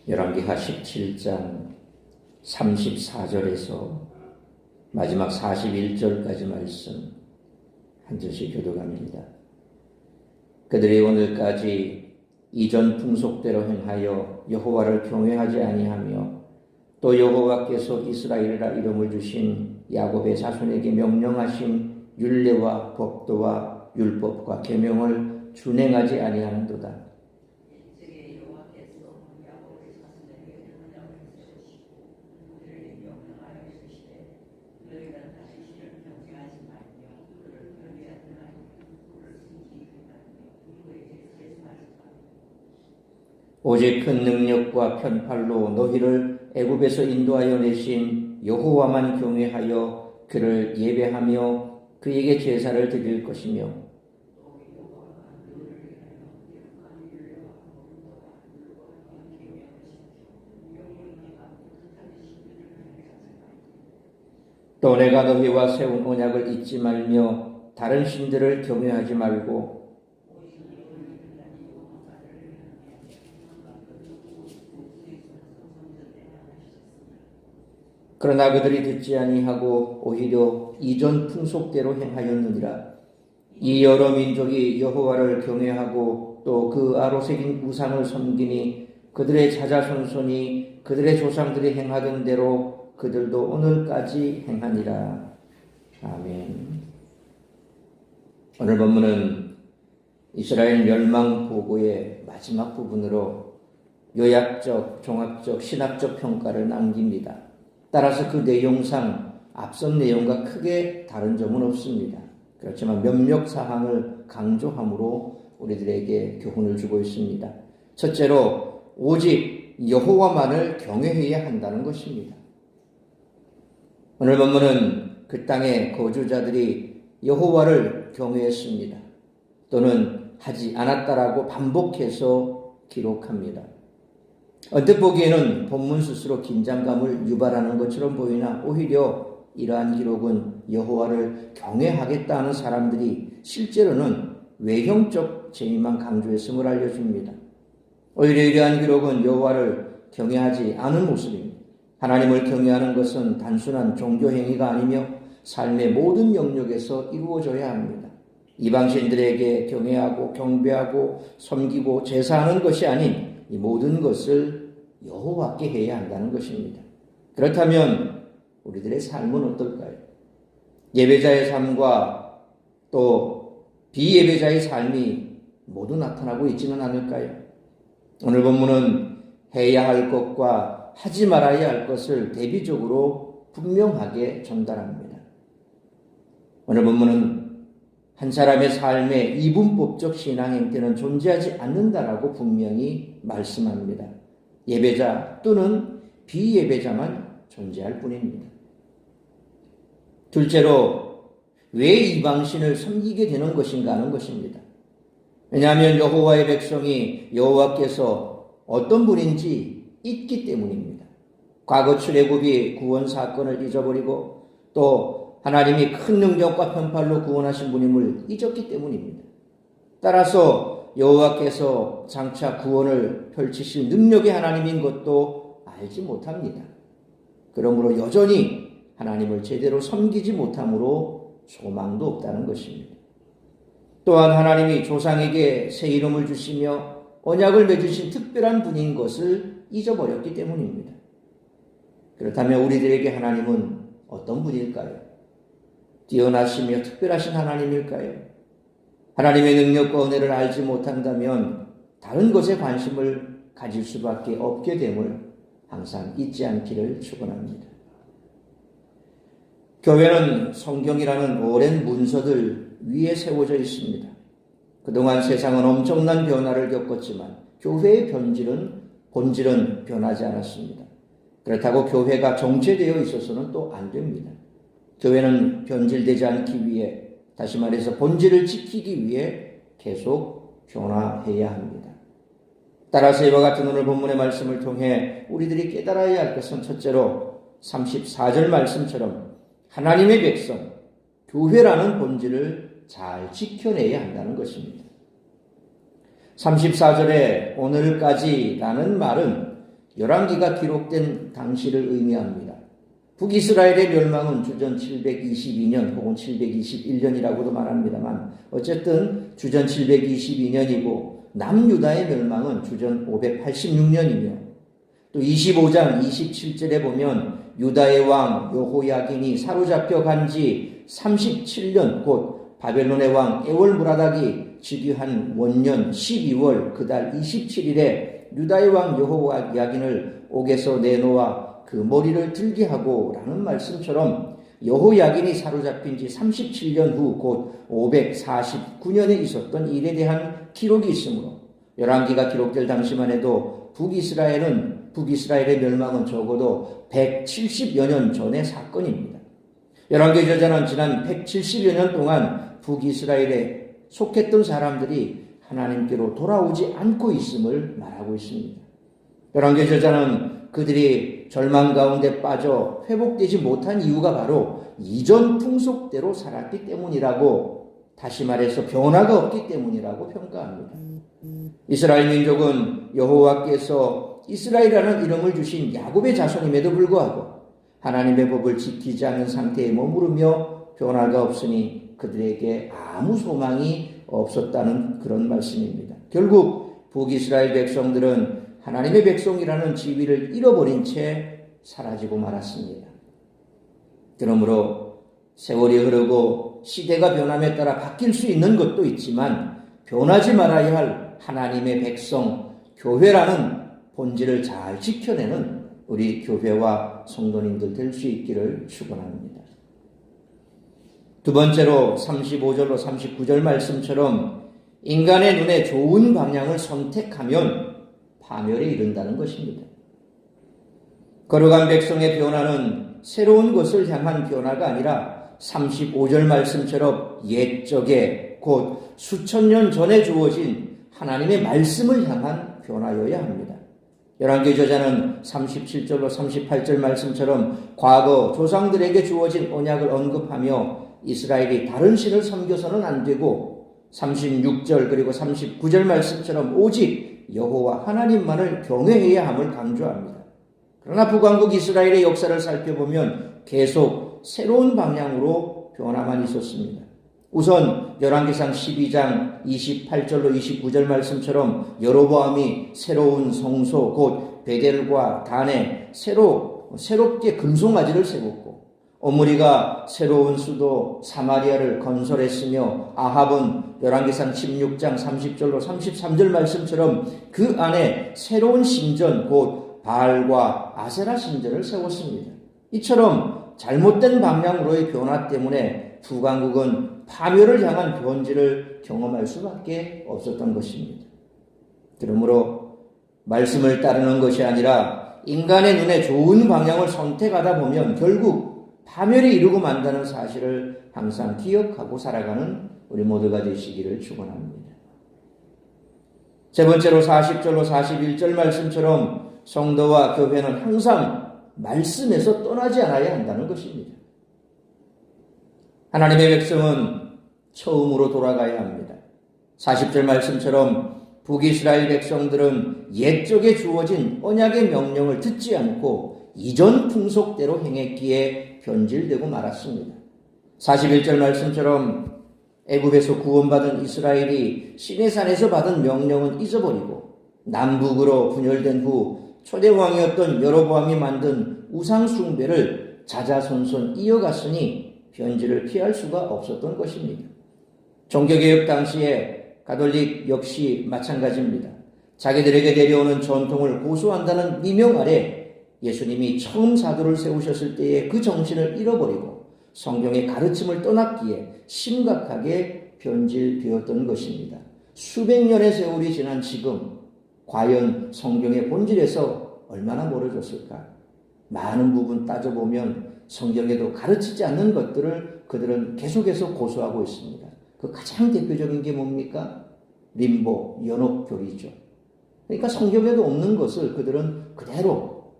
열왕기하 17장 34절에서 마지막 41절까지 말씀 한 절씩 교독합니다. 그들이 오늘까지 이전 풍속대로 행하여 여호와를 경외하지 아니하며 또 여호와께서 이스라엘이라 이름을 주신 야곱의 자손에게 명령하신 율례와 법도와 율법과 계명을 준행하지 아니하는도다. 오직 큰 능력과 편팔로 너희를 애굽에서 인도하여 내신 여호와만 경외하여 그를 예배하며 그에게 제사를 드릴 것이며 또 내가 너희와 세운 언약을 잊지 말며 다른 신들을 경외하지 말고 그러나 그들이 듣지 아니하고 오히려 이전 풍속대로 행하였느니라. 이 여러 민족이 여호와를 경외하고 또 그 아로 새긴 우상을 섬기니 그들의 자자손손이 그들의 조상들이 행하던 대로 그들도 오늘까지 행하니라. 아멘. 오늘 본문은 이스라엘 멸망 보고의 마지막 부분으로 요약적, 종합적, 신학적 평가를 남깁니다. 따라서 그 내용상 앞선 내용과 크게 다른 점은 없습니다. 그렇지만 몇몇 사항을 강조함으로 우리들에게 교훈을 주고 있습니다. 첫째로 오직 여호와만을 경외해야 한다는 것입니다. 오늘 본문은 그 땅의 거주자들이 여호와를 경외했습니다. 또는 하지 않았다라고 반복해서 기록합니다. 언뜻 보기에는 본문 스스로 긴장감을 유발하는 것처럼 보이나 오히려 이러한 기록은 여호와를 경외하겠다는 사람들이 실제로는 외형적 죄의만 강조했음을 알려줍니다. 오히려 이러한 기록은 여호와를 경외하지 않은 모습입니다. 하나님을 경외하는 것은 단순한 종교행위가 아니며 삶의 모든 영역에서 이루어져야 합니다. 이방신들에게 경외하고 경배하고 섬기고 제사하는 것이 아닌 이 모든 것을 여호와께 해야 한다는 것입니다. 그렇다면 우리들의 삶은 어떨까요? 예배자의 삶과 또 비예배자의 삶이 모두 나타나고 있지는 않을까요? 오늘 본문은 해야 할 것과 하지 말아야 할 것을 대비적으로 분명하게 전달합니다. 오늘 본문은 한 사람의 삶에 이분법적 신앙 행태는 존재하지 않는다라고 분명히 말씀합니다. 예배자 또는 비예배자만 존재할 뿐입니다. 둘째로 왜 이방신을 섬기게 되는 것인가 하는 것입니다. 왜냐하면 여호와의 백성이 여호와께서 어떤 분인지 잊기 때문입니다. 과거 출애굽이 구원 사건을 잊어버리고 또 하나님이 큰 능력과 편팔로 구원하신 분임을 잊었기 때문입니다. 따라서 여호와께서 장차 구원을 펼치실 능력의 하나님인 것도 알지 못합니다. 그러므로 여전히 하나님을 제대로 섬기지 못함으로 소망도 없다는 것입니다. 또한 하나님이 조상에게 새 이름을 주시며 언약을 맺으신 특별한 분인 것을 잊어버렸기 때문입니다. 그렇다면 우리들에게 하나님은 어떤 분일까요? 뛰어나시며 특별하신 하나님일까요? 하나님의 능력과 은혜를 알지 못한다면 다른 것에 관심을 가질 수밖에 없게 됨을 항상 잊지 않기를 축원합니다. 교회는 성경이라는 오랜 문서들 위에 세워져 있습니다. 그동안 세상은 엄청난 변화를 겪었지만 교회의 본질은 변하지 않았습니다. 그렇다고 교회가 정체되어 있어서는 또 안 됩니다. 교회는 변질되지 않기 위해, 다시 말해서 본질을 지키기 위해 계속 변화해야 합니다. 따라서 이와 같은 오늘 본문의 말씀을 통해 우리들이 깨달아야 할 것은 첫째로 34절 말씀처럼 하나님의 백성, 교회라는 본질을 잘 지켜내야 한다는 것입니다. 34절에 오늘까지라는 말은 열왕기가 기록된 당시를 의미합니다. 북이스라엘의 멸망은 주전 722년 혹은 721년이라고도 말합니다만 어쨌든 주전 722년이고 남유다의 멸망은 주전 586년이며 또 25장 27절에 보면 유다의 왕 여호야긴이 사로잡혀 간 지 37년 곧 바벨론의 왕 에월무라닥이 즉위한 원년 12월 그달 27일에 유다의 왕 여호야긴을 옥에서 내놓아 그 머리를 들게 하고 라는 말씀처럼 여호야긴이 사로잡힌 지 37년 후 곧 549년에 있었던 일에 대한 기록이 있으므로 열왕기가 기록될 당시만 해도 북이스라엘의 멸망은 적어도 170여 년 전의 사건입니다. 열왕기 저자는 지난 170여 년 동안 북이스라엘에 속했던 사람들이 하나님께로 돌아오지 않고 있음을 말하고 있습니다. 열왕기 저자는 그들이 절망 가운데 빠져 회복되지 못한 이유가 바로 이전 풍속대로 살았기 때문이라고, 다시 말해서 변화가 없기 때문이라고 평가합니다. 이스라엘 민족은 여호와께서 이스라엘이라는 이름을 주신 야곱의 자손임에도 불구하고 하나님의 법을 지키지 않는 상태에 머무르며 변화가 없으니 그들에게 아무 소망이 없었다는 그런 말씀입니다. 결국 북이스라엘 백성들은 하나님의 백성이라는 지위를 잃어버린 채 사라지고 말았습니다. 그러므로 세월이 흐르고 시대가 변함에 따라 바뀔 수 있는 것도 있지만 변하지 말아야 할 하나님의 백성, 교회라는 본질을 잘 지켜내는 우리 교회와 성도님들 될 수 있기를 축원합니다. 두 번째로 35절로 39절 말씀처럼 인간의 눈에 좋은 방향을 선택하면 파멸에 이른다는 것입니다. 거룩한 백성의 변화는 새로운 것을 향한 변화가 아니라 35절 말씀처럼 옛적에 곧 수천 년 전에 주어진 하나님의 말씀을 향한 변화여야 합니다. 열왕기 저자는 37절로 38절 말씀처럼 과거 조상들에게 주어진 언약을 언급하며 이스라엘이 다른 신을 섬겨서는 안 되고 36절 그리고 39절 말씀처럼 오직 여호와 하나님만을 경외해야 함을 강조합니다. 그러나 북왕국 이스라엘의 역사를 살펴보면 계속 새로운 방향으로 변화만 있었습니다. 우선 열왕기상 12장 28절로 29절 말씀처럼 여로보암이 새로운 성소 곧 베델과 단에 새롭게 금송아지를 세웠고 오므리가 새로운 수도 사마리아를 건설했으며 아합은 열왕기상 16장 30절로 33절 말씀처럼 그 안에 새로운 신전 곧 바알과 아세라 신전을 세웠습니다. 이처럼 잘못된 방향으로의 변화 때문에 북왕국은 파멸을 향한 변질을 경험할 수밖에 없었던 것입니다. 그러므로 말씀을 따르는 것이 아니라 인간의 눈에 좋은 방향을 선택하다 보면 결국 파멸에 이르고 만다는 사실을 항상 기억하고 살아가는 우리 모두가 되시기를 축원합니다. 세 번째로 40절로 41절 말씀처럼 성도와 교회는 항상 말씀에서 떠나지 않아야 한다는 것입니다. 하나님의 백성은 처음으로 돌아가야 합니다. 40절 말씀처럼 북이스라엘 백성들은 옛적에 주어진 언약의 명령을 듣지 않고 이전 풍속대로 행했기에 변질되고 말았습니다. 41절 말씀처럼 애굽에서 구원받은 이스라엘이 시내산에서 받은 명령은 잊어버리고 남북으로 분열된 후 초대왕이었던 여로보암이 만든 우상 숭배를 자자손손 이어갔으니 변질을 피할 수가 없었던 것입니다. 종교개혁 당시에 가톨릭 역시 마찬가지입니다. 자기들에게 내려오는 전통을 고수한다는 미명 아래 예수님이 처음 사도를 세우셨을 때의 그 정신을 잃어버리고 성경의 가르침을 떠났기에 심각하게 변질되었던 것입니다. 수백 년의 세월이 지난 지금 과연 성경의 본질에서 얼마나 멀어졌을까? 많은 부분 따져보면 성경에도 가르치지 않는 것들을 그들은 계속해서 고수하고 있습니다. 그 가장 대표적인 게 뭡니까? 림보, 연옥교리죠. 그러니까 성경에도 없는 것을 그들은 그대로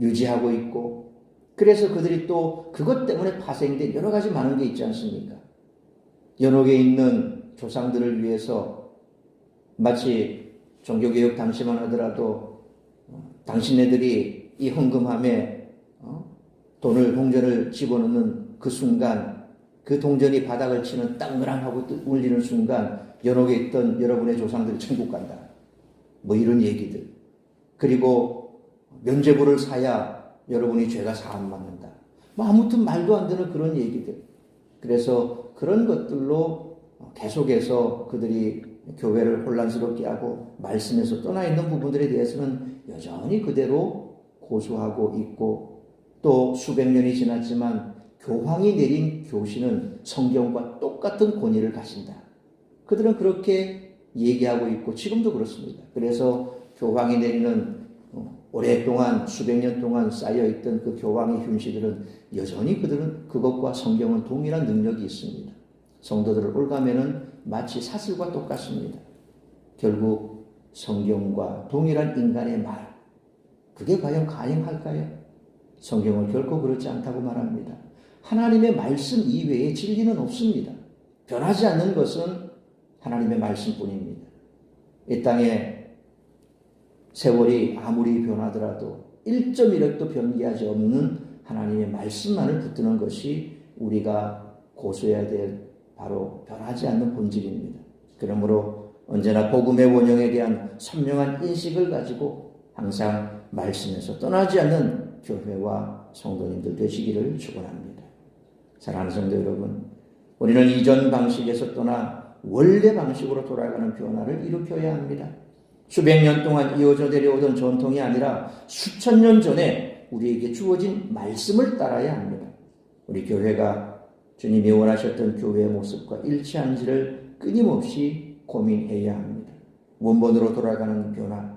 유지하고 있고, 그래서 그들이 또 그것 때문에 파생된 여러 가지 많은 게 있지 않습니까? 연옥에 있는 조상들을 위해서 마치 종교개혁 당시만 하더라도 당신네들이 이 헌금함에 돈을 동전을 집어넣는 그 순간, 그 동전이 바닥을 치는 땅그랑 하고 울리는 순간 연옥에 있던 여러분의 조상들이 천국 간다. 뭐 이런 얘기들. 그리고 면죄부를 사야 여러분이 죄가 사함 받는다. 뭐 아무튼 말도 안 되는 그런 얘기들. 그래서 그런 것들로 계속해서 그들이 교회를 혼란스럽게 하고 말씀에서 떠나 있는 부분들에 대해서는 여전히 그대로 고수하고 있고, 또 수백 년이 지났지만 교황이 내린 교시는 성경과 똑같은 권위를 가진다. 그들은 그렇게 얘기하고 있고 지금도 그렇습니다. 그래서 교황이 내리는 오랫동안 수백 년 동안 쌓여있던 그 교황의 훈시들은 여전히 그들은 그것과 성경은 동일한 능력이 있습니다. 성도들을 올가매는 마치 사슬과 똑같습니다. 결국 성경과 동일한 인간의 말, 그게 과연 가능할까요? 성경은 결코 그렇지 않다고 말합니다. 하나님의 말씀 이외에 진리는 없습니다. 변하지 않는 것은 하나님의 말씀뿐입니다. 이 땅에 세월이 아무리 변하더라도 1.1획도 변기하지 없는 하나님의 말씀만을 붙드는 것이 우리가 고수해야 될 바로 변하지 않는 본질입니다. 그러므로 언제나 복음의 원형에 대한 선명한 인식을 가지고 항상 말씀에서 떠나지 않는 교회와 성도님들 되시기를 축원합니다. 사랑하는 성도 여러분, 우리는 이전 방식에서 떠나 원래 방식으로 돌아가는 변화를 일으켜야 합니다. 수백 년 동안 이어져 내려오던 전통이 아니라 수천 년 전에 우리에게 주어진 말씀을 따라야 합니다. 우리 교회가 주님이 원하셨던 교회의 모습과 일치한지를 끊임없이 고민해야 합니다. 원본으로 돌아가는 변화,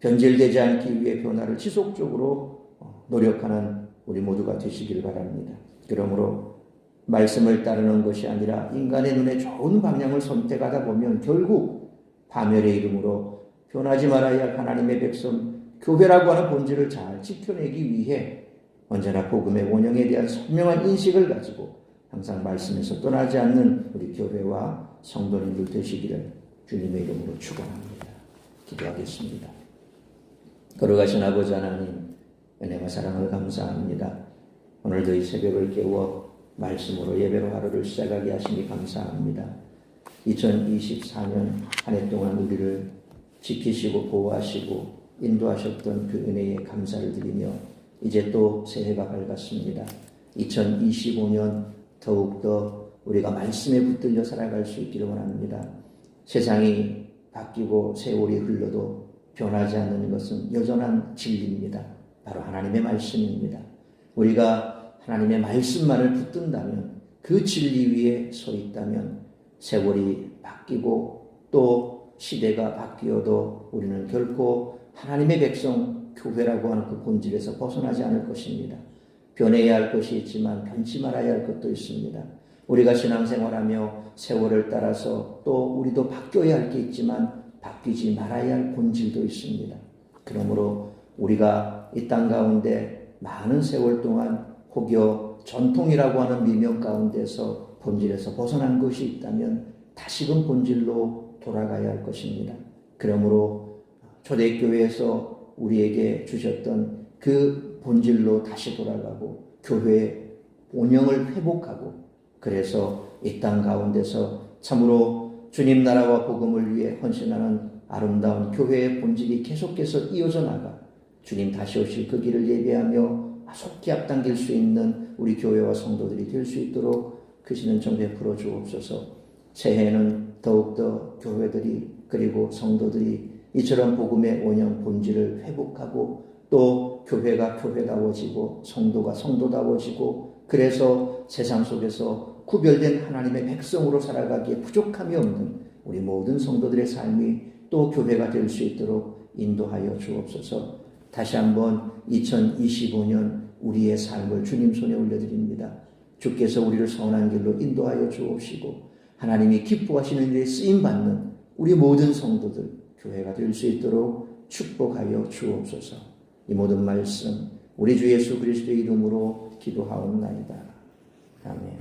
변질되지 않기 위해 변화를 지속적으로 노력하는 우리 모두가 되시길 바랍니다. 그러므로 말씀을 따르는 것이 아니라 인간의 눈에 좋은 방향을 선택하다 보면 결국 파멸의 이름으로 변하지 말아야 할 하나님의 백성, 교회라고 하는 본질을 잘 지켜내기 위해 언제나 복음의 원형에 대한 선명한 인식을 가지고 항상 말씀에서 떠나지 않는 우리 교회와 성도님들 되시기를 주님의 이름으로 축원합니다. 기도하겠습니다. 걸어가신 아버지 하나님, 은혜와 사랑을 감사합니다. 오늘도 이 새벽을 깨워 말씀으로 예배로 하루를 시작하게 하시니 감사합니다. 2024년 한 해 동안 우리를 지키시고 보호하시고 인도하셨던 그 은혜에 감사를 드리며 이제 또 새해가 밝았습니다. 2025년 더욱더 우리가 말씀에 붙들려 살아갈 수 있기를 원합니다. 세상이 바뀌고 세월이 흘러도 변하지 않는 것은 여전한 진리입니다. 바로 하나님의 말씀입니다. 우리가 하나님의 말씀만을 붙든다면, 그 진리 위에 서 있다면 세월이 바뀌고 또 시대가 바뀌어도 우리는 결코 하나님의 백성, 교회라고 하는 그 본질에서 벗어나지 않을 것입니다. 변해야 할 것이 있지만 변치 말아야 할 것도 있습니다. 우리가 신앙생활하며 세월을 따라서 또 우리도 바뀌어야 할 게 있지만 바뀌지 말아야 할 본질도 있습니다. 그러므로 우리가 이 땅 가운데 많은 세월 동안 혹여 전통이라고 하는 미명 가운데서 본질에서 벗어난 것이 있다면 다시금 본질로 돌아가야 할 것입니다. 그러므로 초대교회에서 우리에게 주셨던 그 본질로 다시 돌아가고 교회의 본영을 회복하고, 그래서 이 땅 가운데서 참으로 주님 나라와 복음을 위해 헌신하는 아름다운 교회의 본질이 계속해서 이어져 나가 주님 다시 오실 그 길을 예배하며 속히 앞당길 수 있는 우리 교회와 성도들이 될 수 있도록 크시는 정 베풀어 주옵소서. 새해에는 더욱더 교회들이 그리고 성도들이 이처럼 복음의 원형 본질을 회복하고 또 교회가 교회다워지고 성도가 성도다워지고, 그래서 세상 속에서 구별된 하나님의 백성으로 살아가기에 부족함이 없는 우리 모든 성도들의 삶이 또 교회가 될 수 있도록 인도하여 주옵소서. 다시 한번 2025년 우리의 삶을 주님 손에 올려드립니다. 주께서 우리를 선한 길로 인도하여 주옵시고 하나님이 기뻐하시는 일에 쓰임받는 우리 모든 성도들 교회가 될 수 있도록 축복하여 주옵소서. 이 모든 말씀 우리 주 예수 그리스도의 이름으로 기도하옵나이다. 아멘.